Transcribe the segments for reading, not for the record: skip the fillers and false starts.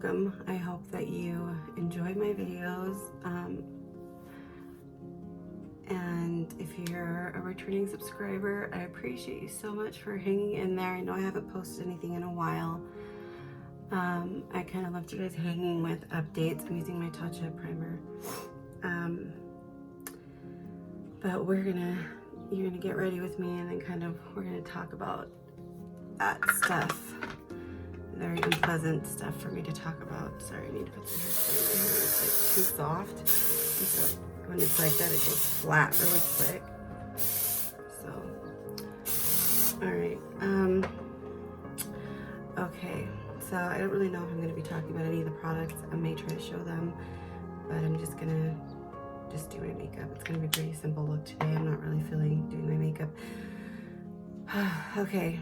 welcome. I hope that you enjoy my videos. And if you're a returning subscriber, I appreciate you so much for hanging in there. I know I haven't posted anything in a while. I kind of left you guys hanging with updates. I'm using my Tatcha primer. But you're gonna get ready with me, and then we're gonna talk about that stuff. Very unpleasant stuff for me to talk about. Sorry, I need to put some hair. It's like too soft. And so when it's like that, it goes flat really quick. So, all right. Okay. So I don't really know if I'm going to be talking about any of the products. I may try to show them, but I'm just gonna do my makeup. It's gonna be a pretty simple look today. I'm not really feeling doing my makeup. Okay.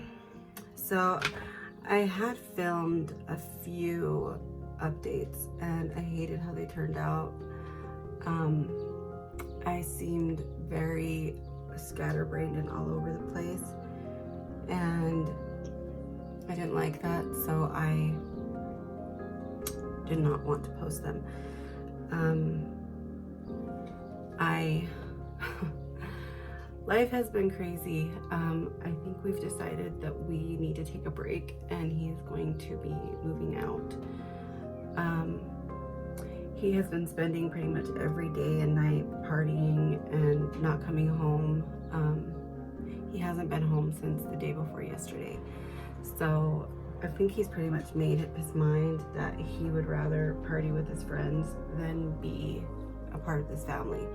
So I had filmed a few updates and I hated how they turned out. I seemed very scatterbrained and all over the place, and I didn't like that, so I did not want to post them. Life has been crazy. I think we've decided that we need to take a break, and he is going to be moving out. He has been spending pretty much every day and night partying and not coming home. He hasn't been home since the day before yesterday. So I think he's pretty much made up his mind that he would rather party with his friends than be a part of this family.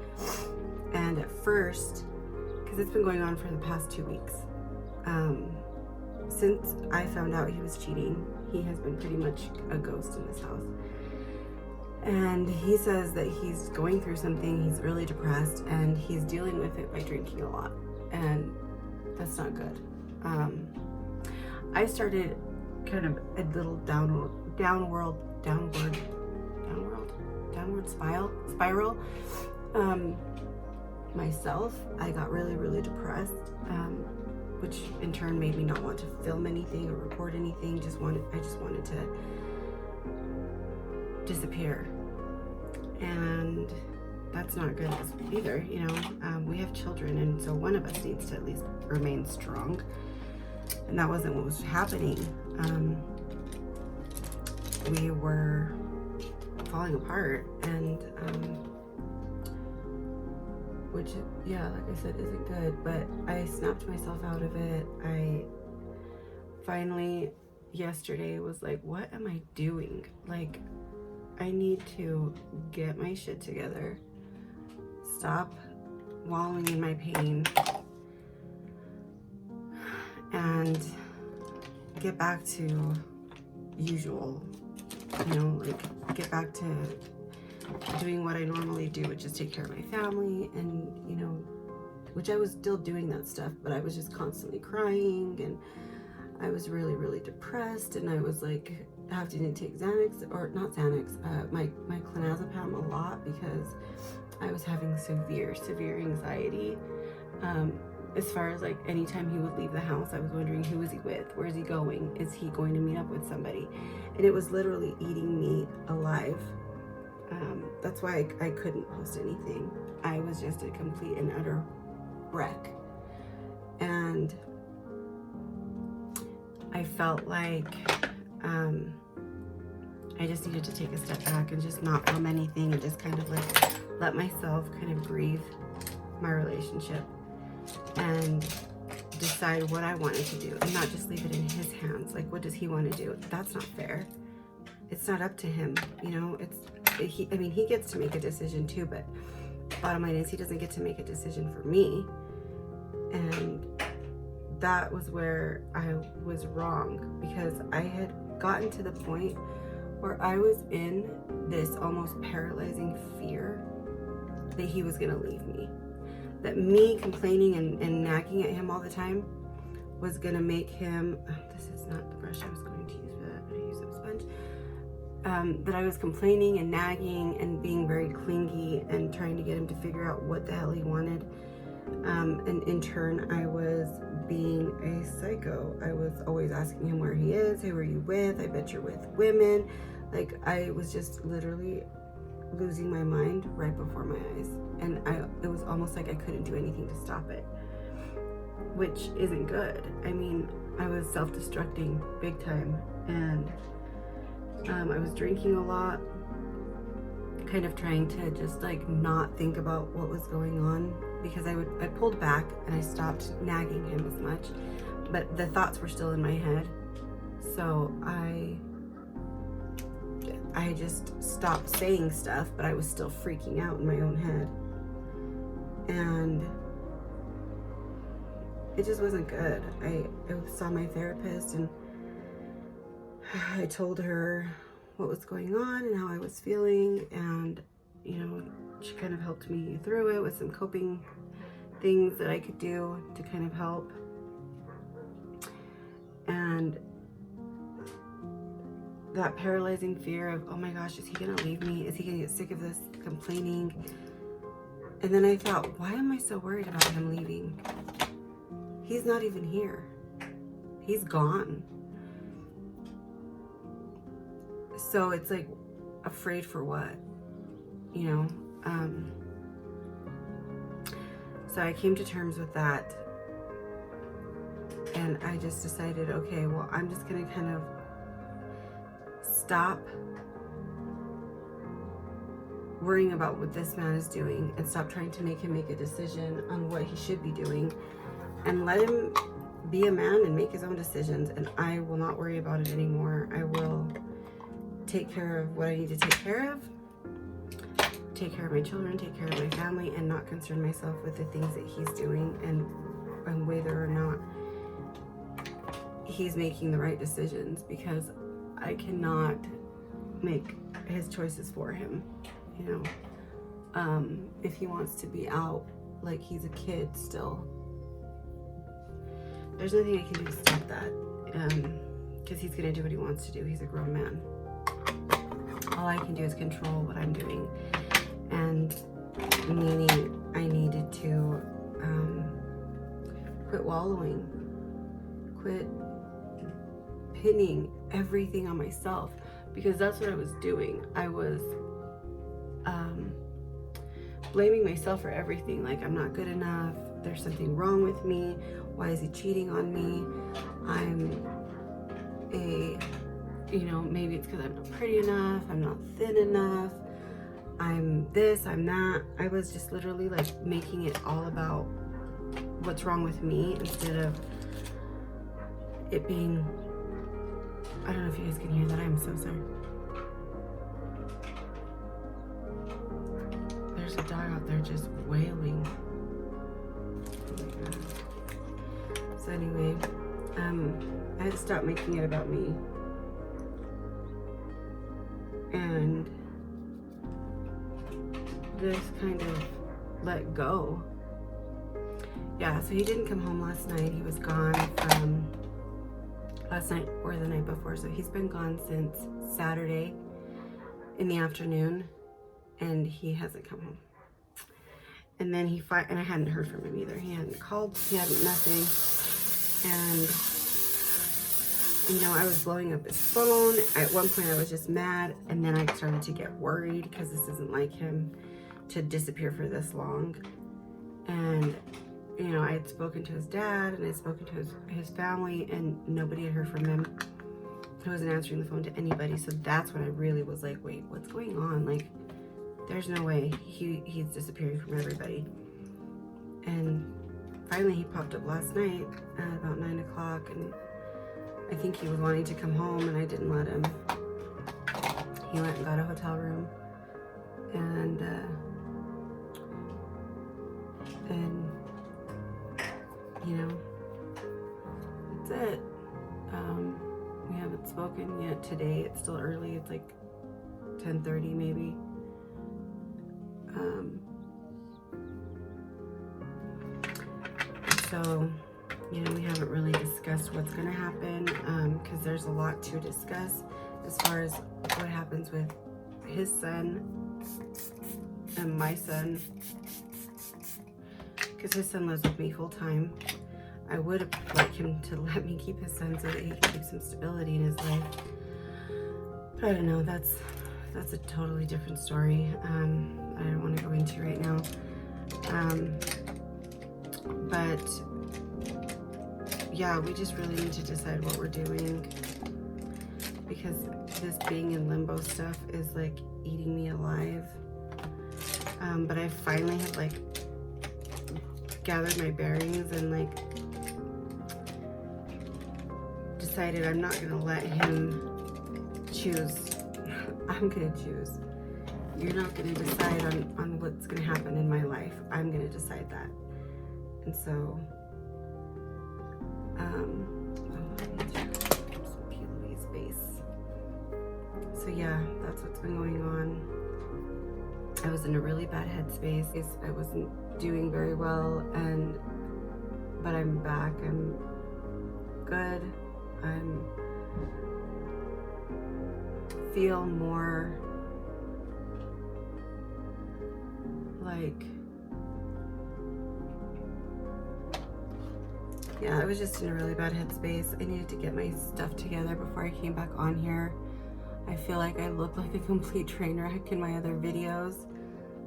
And at first, because it's been going on for the past 2 weeks, since I found out he was cheating, he has been pretty much a ghost in this house. And he says that he's going through something, he's really depressed, and he's dealing with it by drinking a lot, and that's not good. I started kind of a little downward spiral. Myself, I got really depressed, which in turn made me not want to film anything or record anything. I just wanted to disappear, and that's not good either. You know, we have children, and so one of us needs to at least remain strong, and that wasn't what was happening. We were falling apart, and which, yeah, like I said, isn't good, but I snapped myself out of it. I finally yesterday was like, what am I doing? Like, I need to get my shit together, stop wallowing in my pain, and get back to usual, you know, like get back to doing what I normally do, which is take care of my family, and, you know, which I was still doing that stuff, but I was just constantly crying, and I was really depressed, and I was like having to take Xanax, or not Xanax, my clonazepam a lot, because I was having severe anxiety. As far as like anytime he would leave the house, I was wondering, who is he with? Where is he going? Is he going to meet up with somebody? And it was literally eating me alive. That's why I couldn't post anything. I was just a complete and utter wreck. And I felt like I just needed to take a step back and just not film anything, and just kind of like let myself kind of grieve my relationship and decide what I wanted to do, and not just leave it in his hands. Like, what does he want to do? That's not fair. It's not up to him, you know. He gets to make a decision too, but bottom line is he doesn't get to make a decision for me. And that was where I was wrong, because I had gotten to the point where I was in this almost paralyzing fear that he was gonna leave me. That me complaining and nagging at him all the time was gonna make him, this is not the brush I was going to use for that, but I use a sponge. That I was complaining and nagging and being very clingy and trying to get him to figure out what the hell he wanted. And in turn, I was being a psycho. I was always asking him where he is. Who are you with? I bet you're with women. Like, I was just literally losing my mind right before my eyes. And it was almost like I couldn't do anything to stop it, which isn't good. I mean, I was self-destructing big time, and I was drinking a lot, kind of trying to just like not think about what was going on, because I pulled back and I stopped nagging him as much, but the thoughts were still in my head. So I just stopped saying stuff, but I was still freaking out in my own head. And it just wasn't good. I saw my therapist, and I told her what was going on and how I was feeling, and you know, she kind of helped me through it with some coping things that I could do to kind of help. And that paralyzing fear of, oh my gosh, is he gonna leave me? Is he gonna get sick of this complaining? And then I thought, why am I so worried about him leaving? He's not even here. He's gone. So it's like, afraid for what? You know? So I came to terms with that. And I just decided, okay, well, I'm just gonna kind of stop worrying about what this man is doing and stop trying to make him make a decision on what he should be doing, and let him be a man and make his own decisions. And I will not worry about it anymore. I will take care of what I need to take care of, take care of my children, take care of my family, and not concern myself with the things that he's doing and whether or not he's making the right decisions, because I cannot make his choices for him, you know. If he wants to be out like he's a kid still, there's nothing I can do to stop that, because he's gonna do what he wants to do. He's a grown man. All I can do is control what I'm doing, and meaning I needed to quit wallowing, quit pinning everything on myself, because that's what I was doing. I was blaming myself for everything. Like, I'm not good enough, there's something wrong with me, why is he cheating on me, you know, maybe it's because I'm not pretty enough, I'm not thin enough, I'm this, I'm that. I was just literally like making it all about what's wrong with me, instead of it being, I don't know if you guys can hear that, I'm so sorry. There's a dog out there just wailing. Oh my God. So anyway, I had to stop making it about me. And just kind of let go. Yeah, so he didn't come home last night. He was gone from last night or the night before. So he's been gone since Saturday in the afternoon, and he hasn't come home. And then and I hadn't heard from him either. He hadn't called, he hadn't nothing. And you know, I was blowing up his phone. At one point I was just mad, and then I started to get worried, because this isn't like him to disappear for this long. And you know, I had spoken to his dad, and I had spoken to his family, and nobody had heard from him. He wasn't answering the phone to anybody. So that's when I really was like, wait, what's going on? Like, there's no way he's disappearing from everybody. And finally he popped up last night at about 9 o'clock, and I think he was wanting to come home, and I didn't let him. He went and got a hotel room, and you know, that's it. We haven't spoken yet today. It's still early. It's like 10:30 maybe. So, you know, we haven't really discussed what's going to happen, because there's a lot to discuss as far as what happens with his son and my son, because his son lives with me full time. I would like him to let me keep his son so that he can keep some stability in his life. But I don't know, that's a totally different story. I don't want to go into right now. But yeah, we just really need to decide what we're doing, because this being in limbo stuff is like eating me alive. But I finally have like gathered my bearings and like decided I'm not gonna let him choose. I'm gonna choose. You're not gonna decide on what's gonna happen in my life. I'm gonna decide that. And so, I need some PLA space. So yeah, that's what's been going on. I was in a really bad headspace. I wasn't doing very well, but I'm back. I'm good. Feel more like, yeah, I was just in a really bad headspace. I needed to get my stuff together before I came back on here. I feel like I look like a complete train wreck in my other videos.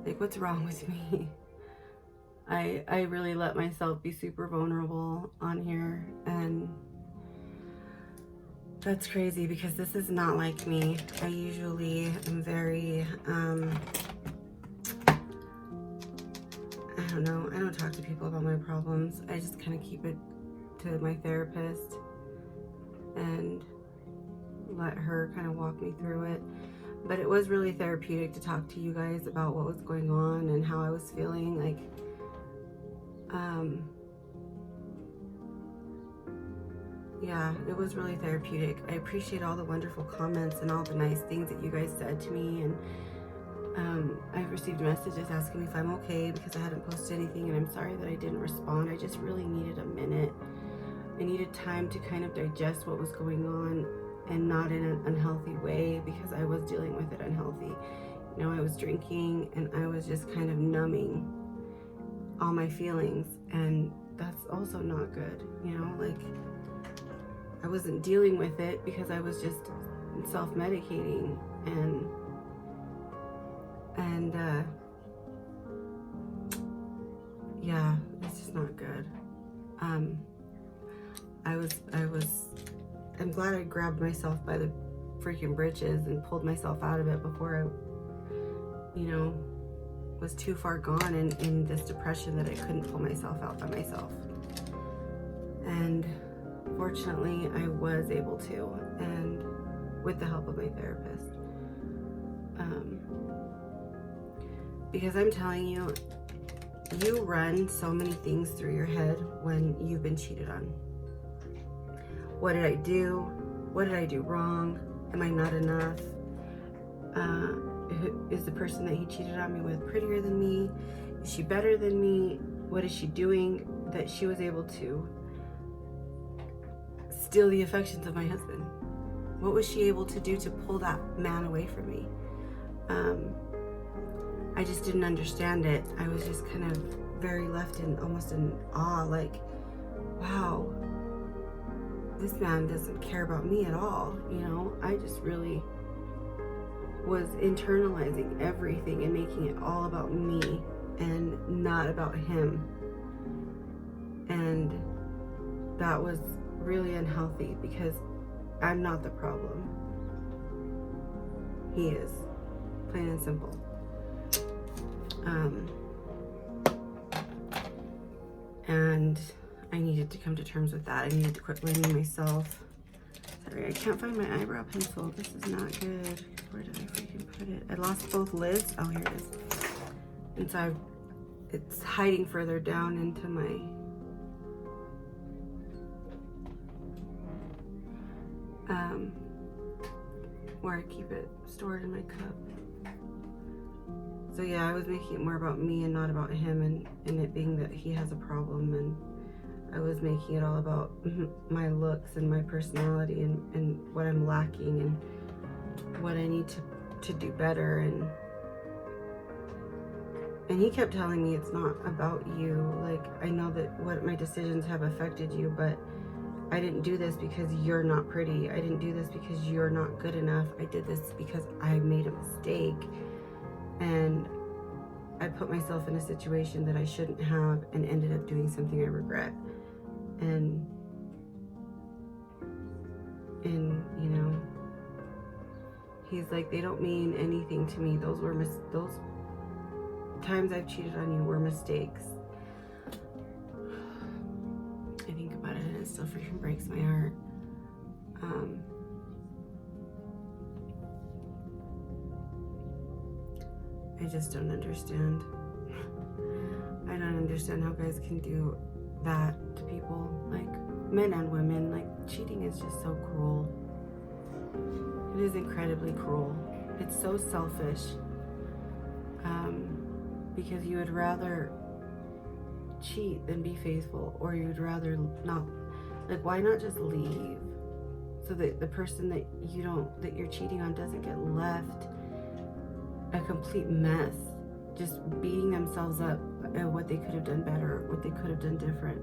Like, what's wrong with me? I really let myself be super vulnerable on here, and that's crazy because this is not like me. I usually am very, I don't know, I don't talk to people about my problems. I just kind of keep it to my therapist and let her kind of walk me through it. But it was really therapeutic to talk to you guys about what was going on and how I was feeling. Like, yeah, it was really therapeutic. I appreciate all the wonderful comments and all the nice things that you guys said to me. And I've received messages asking me if I'm okay because I hadn't posted anything, and I'm sorry that I didn't respond. I just really needed a minute. I needed time to kind of digest what was going on, and not in an unhealthy way, because I was dealing with it unhealthy. You know, I was drinking and I was just kind of numbing all my feelings, and that's also not good. You know, like, I wasn't dealing with it because I was just self-medicating, and yeah, it's just not good. I'm glad I grabbed myself by the freaking britches and pulled myself out of it before I, you know, was too far gone in this depression that I couldn't pull myself out by myself. And fortunately, I was able to, and with the help of my therapist. Because I'm telling you, you run so many things through your head when you've been cheated on. What did I do? What did I do wrong? Am I not enough? Is the person that he cheated on me with prettier than me? Is she better than me? What is she doing that she was able to steal the affections of my husband? What was she able to do to pull that man away from me? I just didn't understand it. I was just kind of very left in almost in awe, like, wow, this man doesn't care about me at all. You know, I just really was internalizing everything and making it all about me and not about him. And that was really unhealthy because I'm not the problem. He is, plain and simple. And I needed to come to terms with that. I needed to quit blaming myself. Sorry, I can't find my eyebrow pencil. This is not good. Where did I freaking put it? I lost both lids. Oh, here it is. And so it's hiding further down into my where I keep it stored in my cup. So yeah, I was making it more about me and not about him, and it being that he has a problem, and I was making it all about my looks and my personality and what I'm lacking and what I need to do better. And he kept telling me it's not about you. Like, I know that what my decisions have affected you, but I didn't do this because you're not pretty. I didn't do this because you're not good enough. I did this because I made a mistake. And I put myself in a situation that I shouldn't have and ended up doing something I regret. And you know, he's like, they don't mean anything to me. Those times I've cheated on you were mistakes. I think about it and it still freaking breaks my heart. I just don't understand. I don't understand how guys can do that to people, like men and women. Like, cheating is just so cruel. It is incredibly cruel. It's so selfish. Because you would rather cheat than be faithful, or you'd rather not. Like, why not just leave so that the person that you're cheating on doesn't get left a complete mess, just beating themselves up at what they could have done better, what they could have done different.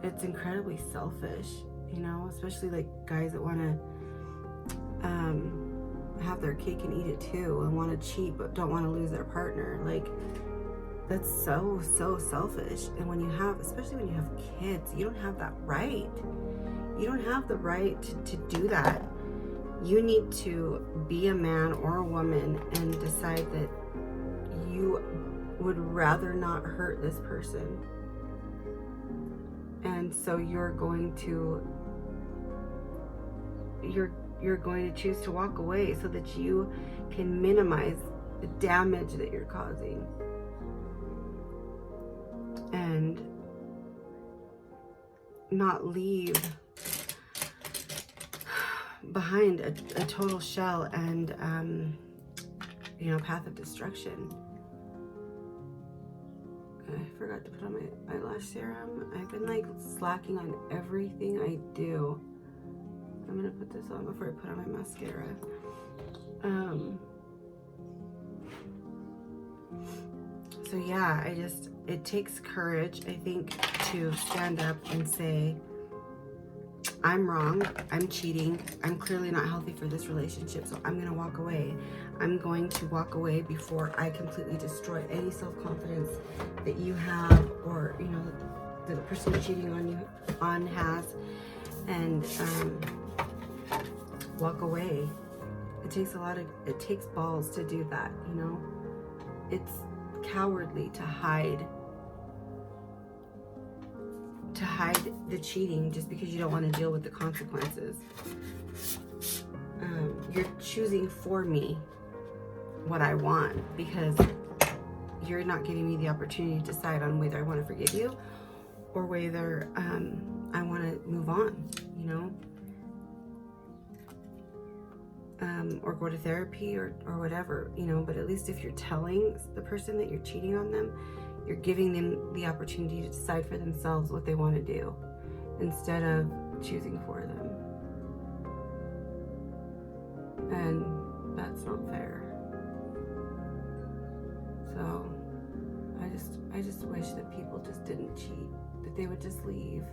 It's incredibly selfish, you know, especially like guys that want to have their cake and eat it too, and want to cheat but don't want to lose their partner. Like, that's so selfish. And when you have, especially when you have kids, you don't have that right. You don't have the right to do that. You need to be a man or a woman and decide that you would rather not hurt this person. And so you're going to choose to walk away so that you can minimize the damage that you're causing. And not leave behind a total shell and path of destruction. I forgot to put on my eyelash serum. I've been like slacking on everything I do. I'm gonna put this on before I put on my mascara. So yeah, it takes courage, I think, to stand up and say, I'm wrong, I'm cheating, I'm clearly not healthy for this relationship, so I'm gonna walk away. I'm going to walk away before I completely destroy any self-confidence that you have, or, you know, that the person you're cheating on has, and walk away. It takes balls to do that, you know? It's cowardly to hide the cheating just because you don't want to deal with the consequences. You're choosing for me what I want because you're not giving me the opportunity to decide on whether I want to forgive you or whether I want to move on, you know? Or go to therapy or whatever, you know, but at least if you're telling the person that you're cheating on them, you're giving them the opportunity to decide for themselves what they want to do instead of choosing for them. And that's not fair. So I just wish that people just didn't cheat, that they would just leave,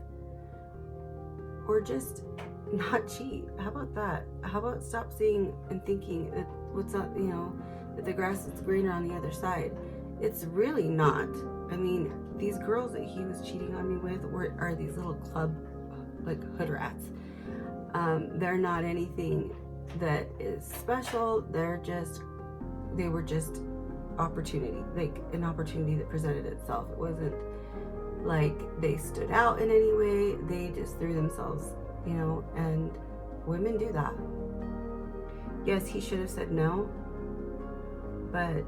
or just not cheat. How about that? How about stop seeing and thinking that that the grass is greener on the other side? It's really not. I mean, these girls that he was cheating on me with are these little club, like, hood rats. They're not anything that is special. They were just opportunity, like an opportunity that presented itself. It wasn't like they stood out in any way. They just threw themselves, you know, and women do that. Yes, he should have said no, but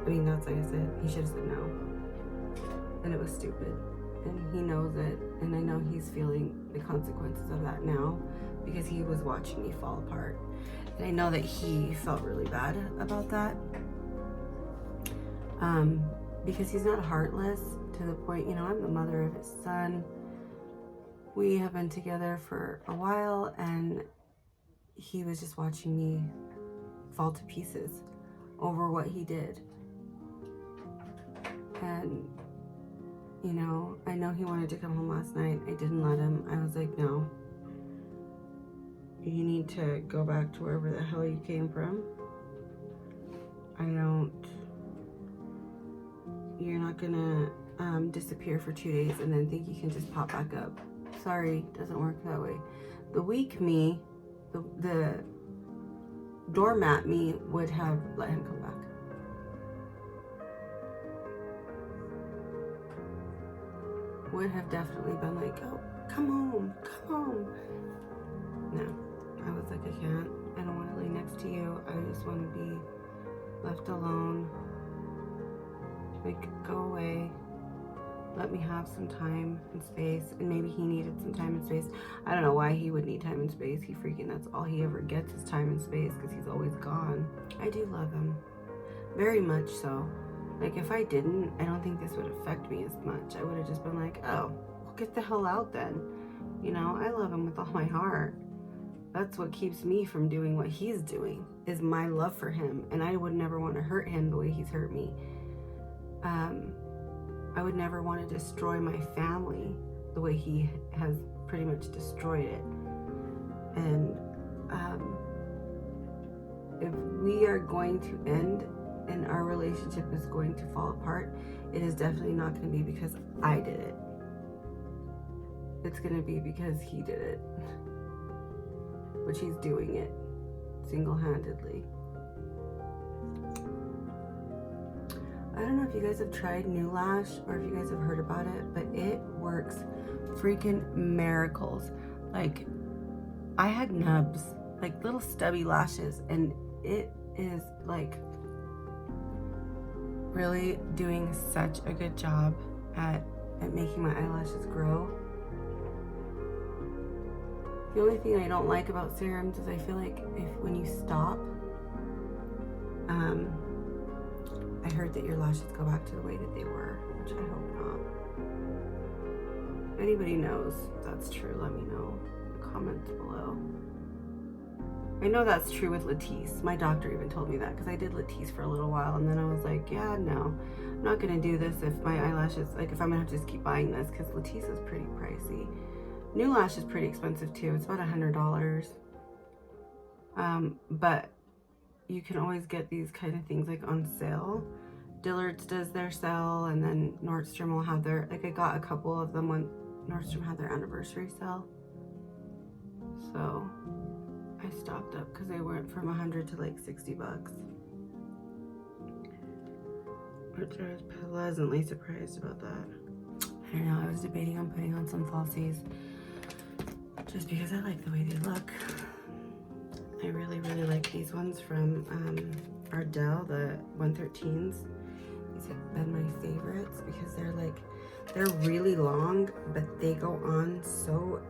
I mean, that's like I said, he should have said no, and it was stupid, and he knows it, and I know he's feeling the consequences of that now because he was watching me fall apart, and I know that he felt really bad about that, because he's not heartless to the point, you know, I'm the mother of his son. We have been together for a while, and he was just watching me fall to pieces over what he did. And You know, I know he wanted to come home last night. I didn't let him. I was like, no. You need to go back to wherever the hell you came from. You're not gonna disappear for 2 days and then think you can just pop back up. Sorry, doesn't work that way. The weak me, the doormat me would have let him come back. Would have definitely been like, oh, come home. No, I was like, I can't. I don't want to lay next to you. I just want to be left alone. Like, go away. Let me have some time and space. And maybe he needed some time and space. I don't know why he would need time and space. That's all he ever gets is time and space because he's always gone. I do love him. Very much so. Like, if I didn't, I don't think this would affect me as much. I would have just been like, oh, well, get the hell out then. You know, I love him with all my heart. That's what keeps me from doing what he's doing, is my love for him. And I would never want to hurt him the way he's hurt me. I would never want to destroy my family the way he has pretty much destroyed it. And if we are going to end and our relationship is going to fall apart, it is definitely not going to be because I did it. It's going to be because he did it. Which he's doing it single-handedly. I don't know if you guys have tried New Lash or if you guys have heard about it, but it works freaking miracles. Like, I had nubs, like little stubby lashes, and it is like really doing such a good job at making my eyelashes grow. The only thing I don't like about serums is I feel like when you stop, I heard that your lashes go back to the way that they were, which I hope not. If anybody knows if that's true, let me know in the comments below. I know that's true with Latisse. My doctor even told me that because I did Latisse for a little while, and then I was like, yeah, no, I'm not gonna do this if my eyelashes, like if I'm gonna have to just keep buying this, because Latisse is pretty pricey. New Lash is pretty expensive too. It's about $100. But you can always get these kind of things like on sale. Dillard's does their sale, and then Nordstrom will have their, like I got a couple of them when Nordstrom had their anniversary sale. So I stocked up because they went from 100 to like 60 bucks. Which I was pleasantly surprised about that. I don't know, I was debating on putting on some falsies just because I like the way they look. I really, really like these ones from Ardell, the 113s. These have been my favorites because they're really long, but they go on so,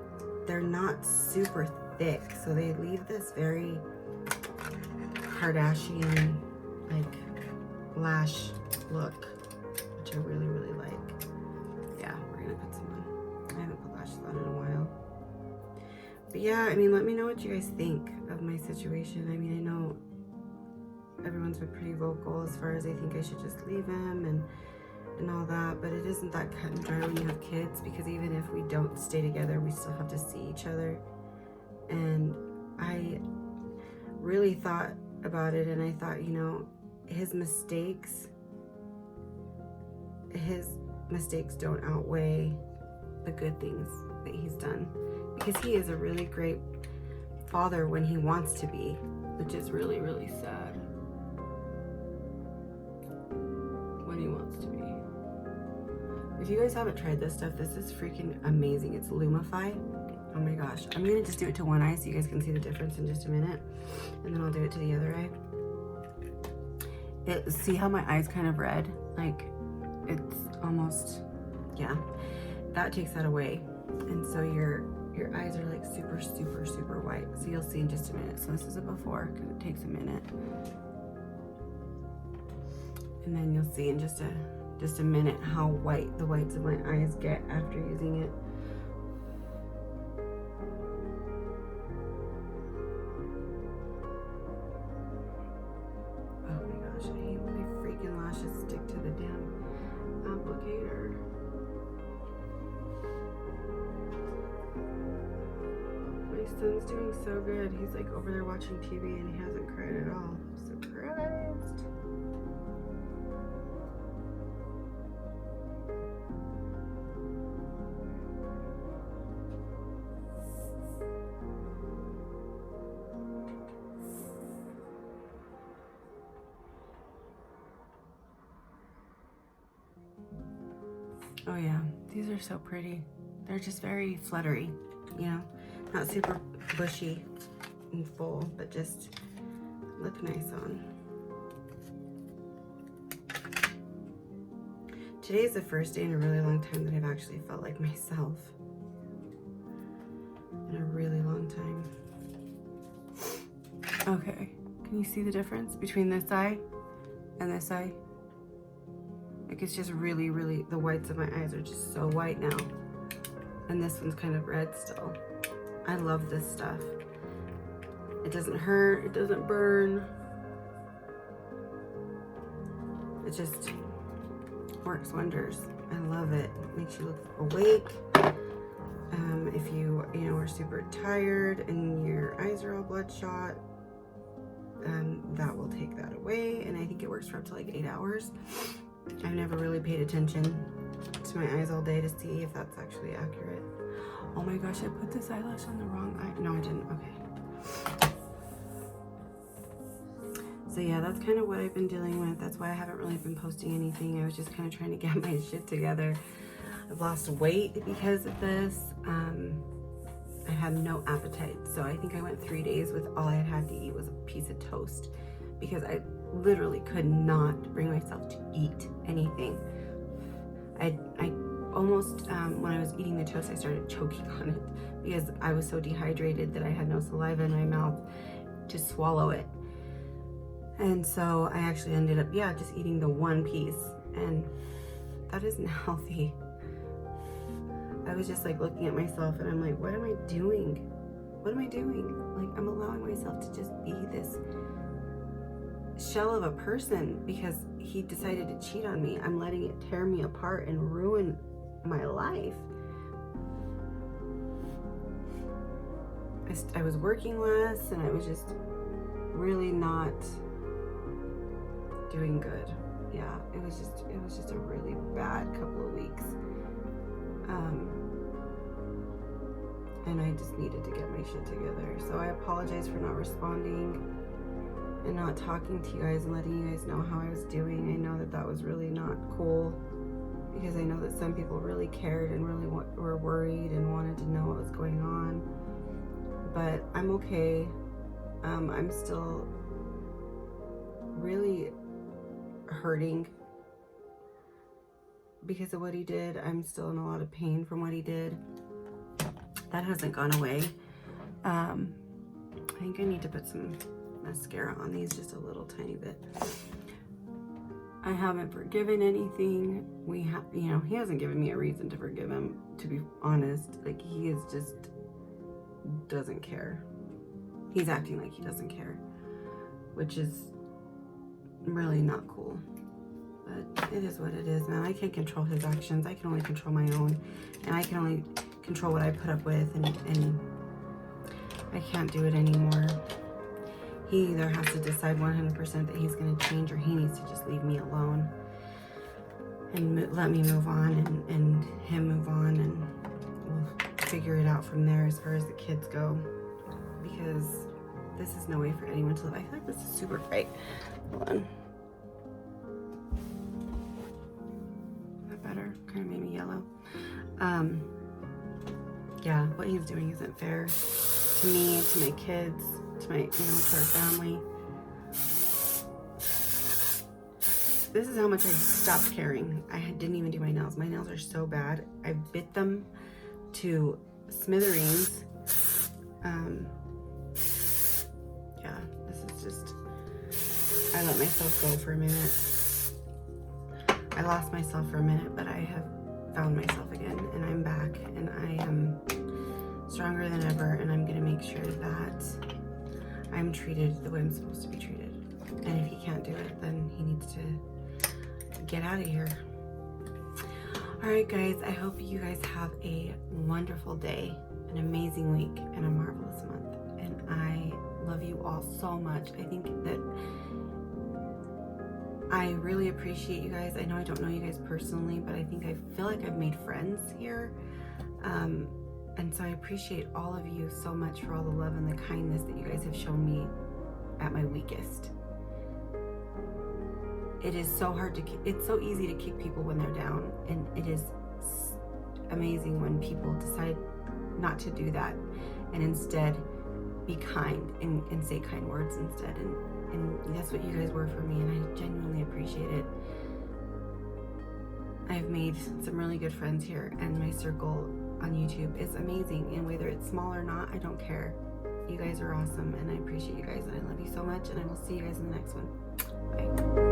they're not super thick. So they leave this very Kardashian, like, lash look, which I really, really like. Yeah, we're gonna put some on. I haven't put lashes on in a while. But yeah, I mean, let me know what you guys think of my situation. I mean, I know everyone's been pretty vocal as far as they think I should just leave him and all that, but it isn't that cut and dry when you have kids, because even if we don't stay together, we still have to see each other. And I really thought about it, and I thought, you know, his mistakes don't outweigh the good things that he's done, because he is a really great father when he wants to be, which is really, really sad when he wants to be. If you guys haven't tried this stuff, this is freaking amazing. It's Lumify. Oh my gosh. I'm gonna just do it to one eye so you guys can see the difference in just a minute, and then I'll do it to the other eye. See how my eye's kind of red? Like, it's almost, yeah, that takes that away. And so your eyes are like super, super, super white. So you'll see in just a minute. So this is a before, because it takes a minute. And then you'll see in just a minute how white the whites of my eyes get after using it. Oh my gosh, I hate when my freaking lashes stick to the damn applicator. son's doing so good. He's like over there watching TV and he hasn't cried at all. Surprised. Oh yeah, these are so pretty. They're just very fluttery, you know? Not super bushy and full, but just look nice on. Today's the first day in a really long time that I've actually felt like myself. In a really long time. Okay, can you see the difference between this eye and this eye? Like it's just really, really, the whites of my eyes are just so white now. And this one's kind of red still. I love this stuff. It doesn't hurt, it doesn't burn. It just works wonders. I love it. It makes you look awake. If you are super tired and your eyes are all bloodshot, that will take that away. And I think it works for up to like 8 hours. I've never really paid attention to my eyes all day to see if that's actually accurate. Oh my gosh, I put this eyelash on the wrong eye. No, I didn't. Okay. So yeah, that's kind of what I've been dealing with. That's why I haven't really been posting anything. I was just kind of trying to get my shit together. I've lost weight because of this. I had no appetite. So I think I went 3 days with all I had to eat was a piece of toast because I literally could not bring myself to eat anything. I almost, when I was eating the toast, I started choking on it because I was so dehydrated that I had no saliva in my mouth to swallow it. And so I actually ended up, just eating the one piece, and that isn't healthy. I was just like looking at myself and I'm like, what am I doing? What am I doing? Like, I'm allowing myself to just be this shell of a person because he decided to cheat on me. I'm letting it tear me apart and ruin my life. I was working less and I was just really not doing good. Yeah, it was just a really bad couple of weeks. And I just needed to get my shit together. So I apologize for not responding and not talking to you guys and letting you guys know how I was doing. I know that that was really not cool because I know that some people really cared and really were worried and wanted to know what was going on. But I'm okay. I'm still really hurting because of what he did. I'm still in a lot of pain from what he did. That hasn't gone away. I think I need to put some mascara on these just a little tiny bit. I haven't forgiven anything. He hasn't given me a reason to forgive him, to be honest. Like, he is just doesn't care. He's acting like he doesn't care, which is really not cool. But it is what it is, man. I can't control his actions. I can only control my own, and I can only control what I put up with, and I can't do it anymore. He either has to decide 100% that he's going to change, or he needs to just leave me alone and let me move on, and him move on, and we'll figure it out from there as far as the kids go, because this is no way for anyone to live. I feel like this is super bright. Hold on. That better? Kind of made me yellow. Yeah, what he's doing isn't fair to me, to my kids, to my, to our family. This is how much I stopped caring. I didn't even do my nails. My nails are so bad. I bit them to smithereens. Yeah, this is just, I let myself go for a minute. I lost myself for a minute, but I have found myself again, and I'm back, and I am stronger than ever, and I'm gonna make sure that I'm treated the way I'm supposed to be treated. And if he can't do it, then he needs to get out of here. All right, guys, I hope you guys have a wonderful day, an amazing week and a marvelous month. And I love you all so much. I think that I really appreciate you guys. I know I don't know you guys personally, but I feel like I've made friends here. And so I appreciate all of you so much for all the love and the kindness that you guys have shown me at my weakest. It is so hard to, it's so easy to kick people when they're down, and it is amazing when people decide not to do that and instead be kind and say kind words instead. And that's what you guys were for me, and I genuinely appreciate it. I've made some really good friends here, and my circle on YouTube is amazing, and whether it's small or not, I don't care. You guys are awesome, and I appreciate you guys, and I love you so much, and I will see you guys in the next one. Bye.